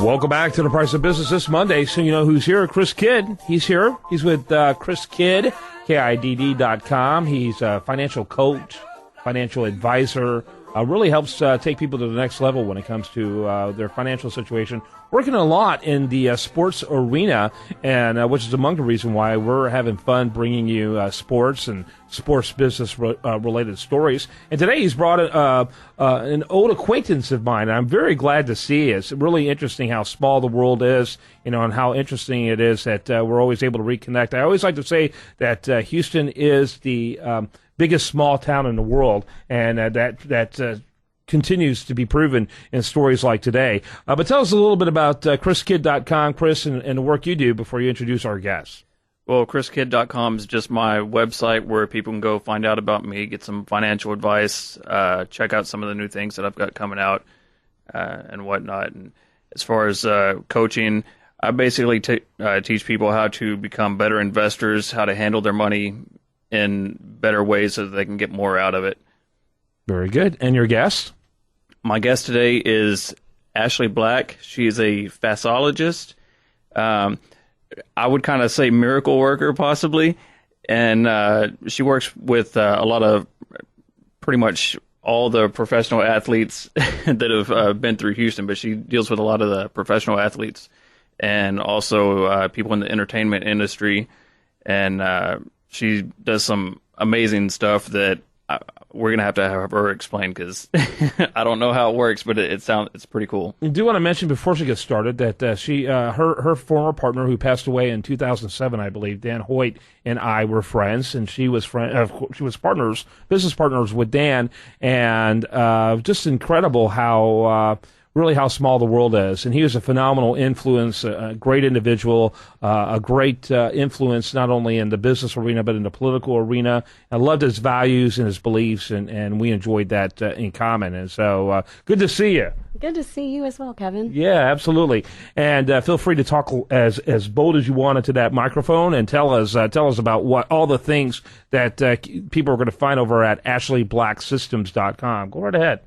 Welcome back to The Price of Business this Monday. So you know who's here? Chris Kidd. He's here. He's with Chris Kidd, KIDD.com. He's a financial coach, financial advisor, really helps take people to the next level when it comes to their financial situation. Working a lot in the sports arena, and which is among the reason why we're having fun bringing you sports and sports business related stories. And today he's brought an old acquaintance of mine, and I'm very glad to see it. It's really interesting how small the world is, you know, and how interesting it is that we're always able to reconnect. I always like to say that Houston is the biggest small town in the world, and that continues to be proven in stories like today. But tell us a little bit about ChrisKidd.com, Chris, and the work you do before you introduce our guests. Well, ChrisKidd.com is just my website where people can go find out about me, get some financial advice, check out some of the new things that I've got coming out, and whatnot. And as far as coaching, I basically teach people how to become better investors, how to handle their money in better ways so that they can get more out of it. Very good. And your guest? My guest today is Ashley Black. She is a fasciologist. I would kind of say miracle worker, possibly. And she works with a lot of pretty much all the professional athletes that have been through Houston, but she deals with a lot of the professional athletes and also people in the entertainment industry. And she does some amazing stuff that we're going to have her explain because I don't know how it works, but it's pretty cool. I do want to mention before she gets started that she her former partner who passed away in 2007, I believe, Dan Hoyt, and I were friends, and she was business partners with Dan, and just incredible how really how small the world is. And he was a phenomenal influence, a great individual, a great influence not only in the business arena but in the political arena. I loved his values and his beliefs, and we enjoyed that in common. And so good to see you. Good to see you as well, Kevin. Yeah, absolutely. And feel free to talk as bold as you want into that microphone and tell us about what all the things that people are going to find over at AshleyBlackSystems.com. Go right ahead.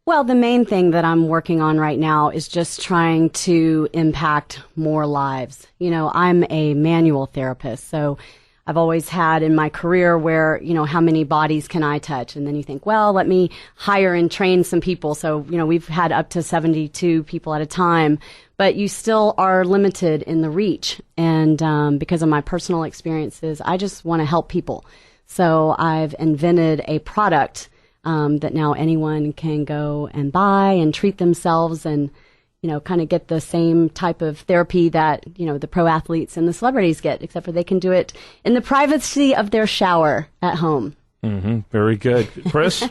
Well, the main thing that I'm working on right now is just trying to impact more lives. You know, I'm a manual therapist, so I've always had in my career where, you know, how many bodies can I touch? And then you think, well, let me hire and train some people. So, you know, we've had up to 72 people at a time, but you still are limited in the reach. And because of my personal experiences, I just want to help people. So I've invented a product that now anyone can go and buy and treat themselves and, you know, kind of get the same type of therapy that, you know, the pro athletes and the celebrities get, except for they can do it in the privacy of their shower at home. Mm-hmm. Very good. Chris?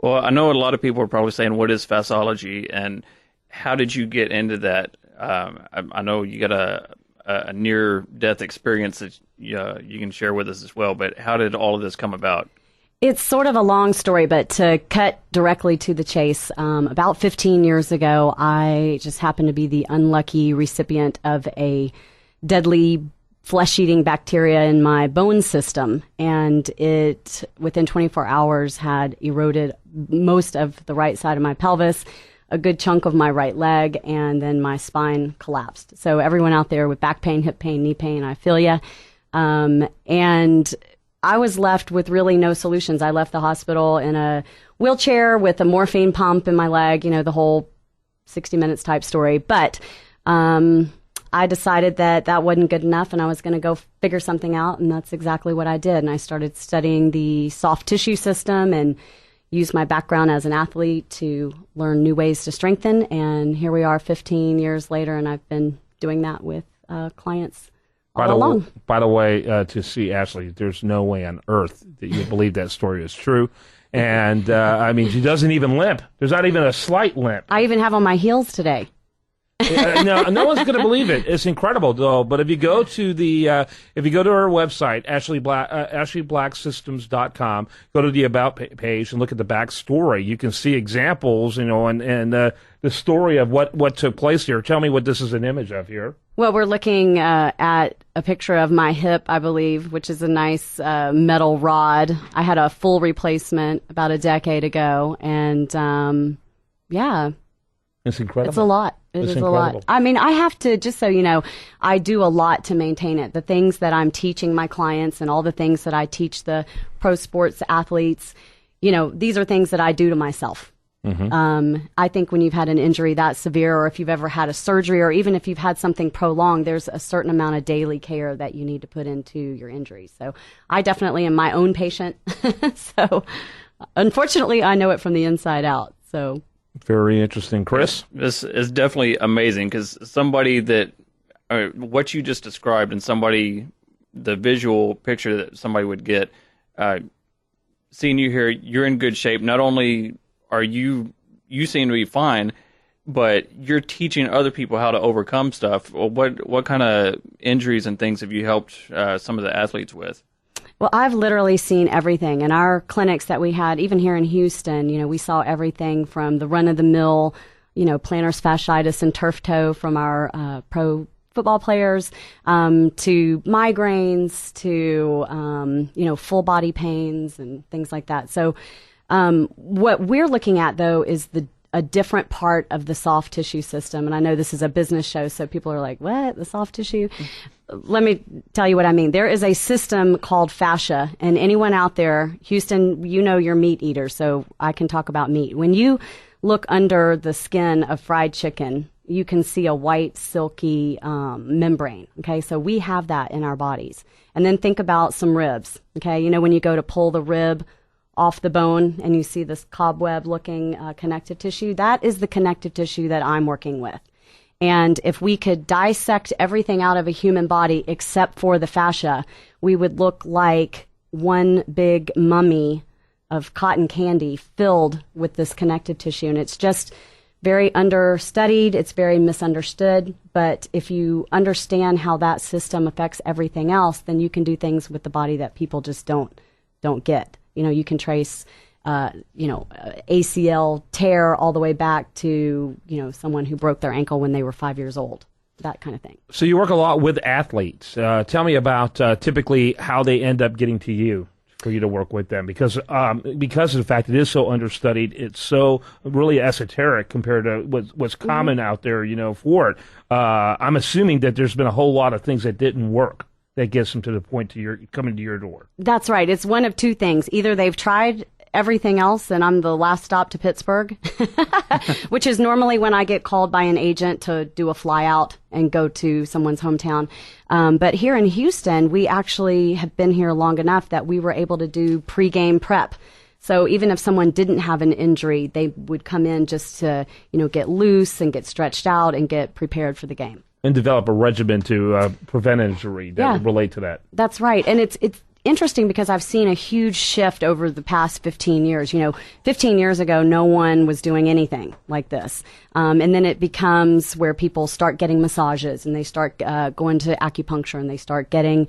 Well, I know a lot of people are probably saying, what is fasciology and how did you get into that? I know you got a near-death experience that you can share with us as well, but how did all of this come about? It's sort of a long story, but to cut directly to the chase, about 15 years ago, I just happened to be the unlucky recipient of a deadly flesh-eating bacteria in my bone system, and it, within 24 hours, had eroded most of the right side of my pelvis, a good chunk of my right leg, and then my spine collapsed. So everyone out there with back pain, hip pain, knee pain, I feel ya. And I was left with really no solutions. I left the hospital in a wheelchair with a morphine pump in my leg, you know, the whole 60 Minutes type story. But I decided that wasn't good enough and I was going to go figure something out, and that's exactly what I did. And I started studying the soft tissue system and used my background as an athlete to learn new ways to strengthen. And here we are 15 years later, and I've been doing that with clients. By the way, to see Ashley, there's no way on earth that you believe that story is true. And, I mean, she doesn't even limp. There's not even a slight limp. I even have on my heels today. No one's going to believe it. It's incredible, though. But if you go to our website, AshleyBlackSystems.com, go to the About page and look at the backstory. You can see examples, and the story of what took place here. Tell me what this is an image of here. Well, we're looking at a picture of my hip, I believe, which is a nice metal rod. I had a full replacement about a decade ago, and yeah. It's incredible. It's a lot. It is a lot. I mean, I have to, just so you know, I do a lot to maintain it. The things that I'm teaching my clients and all the things that I teach the pro sports athletes, these are things that I do to myself. Mm-hmm. I think when you've had an injury that severe, or if you've ever had a surgery, or even if you've had something prolonged, there's a certain amount of daily care that you need to put into your injuries. So I definitely am my own patient. So unfortunately, I know it from the inside out. So. Very interesting. Chris? This is definitely amazing, because somebody that, what you just described, and the visual picture that somebody would get, seeing you here, you're in good shape. Not only are you seem to be fine, but you're teaching other people how to overcome stuff. What kind of injuries and things have you helped some of the athletes with? Well, I've literally seen everything. In our clinics that we had, even here in Houston, we saw everything from the run-of-the-mill, plantar fasciitis and turf toe from our pro football players, to migraines, to, full body pains and things like that. So what we're looking at, though, is a different part of the soft tissue system. And I know this is a business show, so people are like, what, the soft tissue? Let me tell you what I mean. There is a system called fascia, and anyone out there, Houston, you're meat eaters, so I can talk about meat. When you look under the skin of fried chicken, you can see a white, silky membrane, okay? So we have that in our bodies. And then think about some ribs, okay? When you go to pull the rib off the bone and you see this cobweb-looking connective tissue, that is the connective tissue that I'm working with. And if we could dissect everything out of a human body except for the fascia, we would look like one big mummy of cotton candy filled with this connective tissue. And it's just very understudied. It's very misunderstood. But if you understand how that system affects everything else, then you can do things with the body that people just don't get. You can trace ACL tear all the way back to, someone who broke their ankle when they were 5 years old, that kind of thing. So you work a lot with athletes. Tell me about typically how they end up getting to you for you to work with them, because of the fact it is so understudied, it's so really esoteric compared to what's common out there, for it. I'm assuming that there's been a whole lot of things that didn't work that gets them to the point coming to your door. That's right. It's one of two things. Either they've tried everything else, and I'm the last stop to Pittsburgh, which is normally when I get called by an agent to do a fly out and go to someone's hometown. But here in Houston, we actually have been here long enough that we were able to do pregame prep. So even if someone didn't have an injury, they would come in just to, get loose and get stretched out and get prepared for the game. And develop a regimen to prevent injury that would relate to that. That's right. And it's interesting because I've seen a huge shift over the past 15 years. 15 years ago, no one was doing anything like this. And then it becomes where people start getting massages and they start going to acupuncture and they start getting,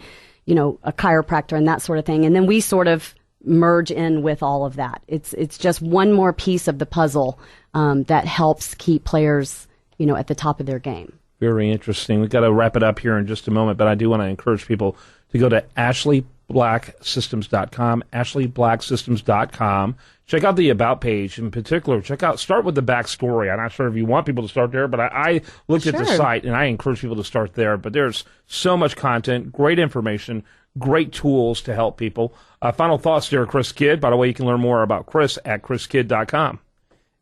a chiropractor and that sort of thing. And then we sort of merge in with all of that. It's just one more piece of the puzzle that helps keep players, at the top of their game. Very interesting. We've got to wrap it up here in just a moment, but I do want to encourage people to go to AshleyBlackSystems.com, AshleyBlackSystems.com. Check out the About page in particular. Start with the backstory. I'm not sure if you want people to start there, but I looked at the site, and I encourage people to start there. But there's so much content, great information, great tools to help people. Final thoughts there, Chris Kidd. By the way, you can learn more about Chris at ChrisKidd.com.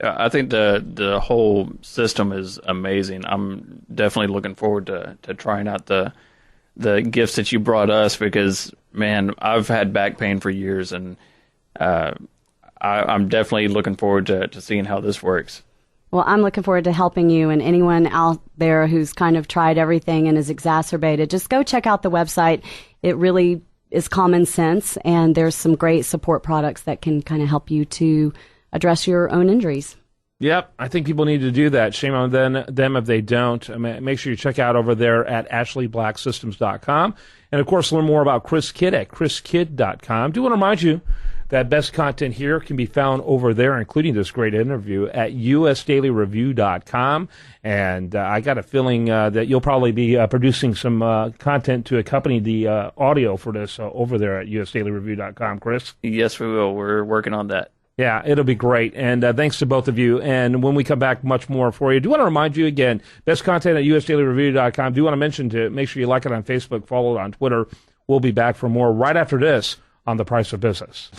I think the whole system is amazing. I'm definitely looking forward to trying out the gifts that you brought us, because, man, I've had back pain for years, and I'm definitely looking forward to seeing how this works. Well, I'm looking forward to helping you, and anyone out there who's kind of tried everything and is exacerbated, just go check out the website. It really is common sense, and there's some great support products that can kind of help you to address your own injuries. Yep, I think people need to do that. Shame on them if they don't. Make sure you check out over there at AshleyBlackSystems.com. And, of course, learn more about Chris Kidd at ChrisKidd.com. Do want to remind you that best content here can be found over there, including this great interview, at USDailyReview.com. And I got a feeling that you'll probably be producing some content to accompany the audio for this over there at USDailyReview.com, Chris. Yes, we will. We're working on that. Yeah, it'll be great. And thanks to both of you. And when we come back, much more for you. Do want to remind you again, best content at USDailyReview.com. Do want to mention to make sure you like it on Facebook, follow it on Twitter. We'll be back for more right after this on The Price of Business.